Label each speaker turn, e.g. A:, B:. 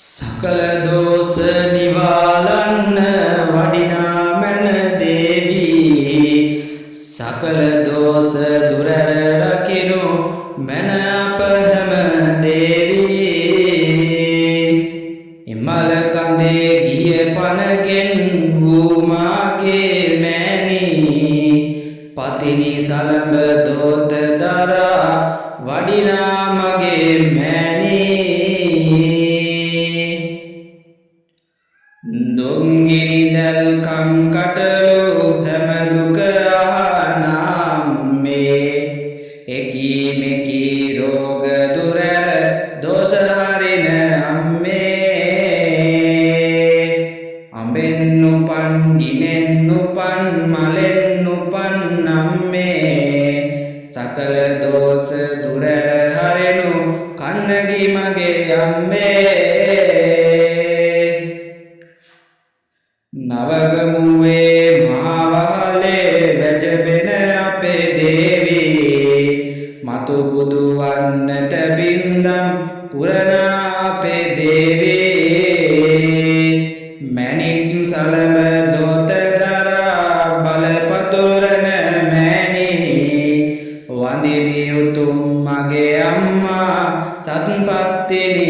A: සකල දෝෂ නිවාලන්න වඩිනා මන දේවී සකල දෝෂ දුරර රකිනු මන අප හැම දේවී හිමල කඳේ ගිය පනගෙන් වූ මාගේ මෑණී පතිනි සලඹ දෝත දරා වඩිනා මගේ මෑණී දුක්ගිනි දැල් කම් කටලු හැම දුක අහනාම්මේ එකී මෙකී රෝග දුරර දෝෂ හරින අම්මේ අඹෙන් උපන් ගිනෙන් උපන් මලෙන් උපන් අම්මේ සකල දෝෂ දුරර හරිනු කන්නගි මගේ අම්මේ නවගමුවේ මහවහලේ වැජබෙන අපේ දේවී මතු බුදු වන්නට බින්දම් පුරන අපේ දේවී මැණික් සලඹ දෝත දරා බලපතුරන මෑණී වඳිමි උතුම් මගේ අම්මා සත්පත්තිනි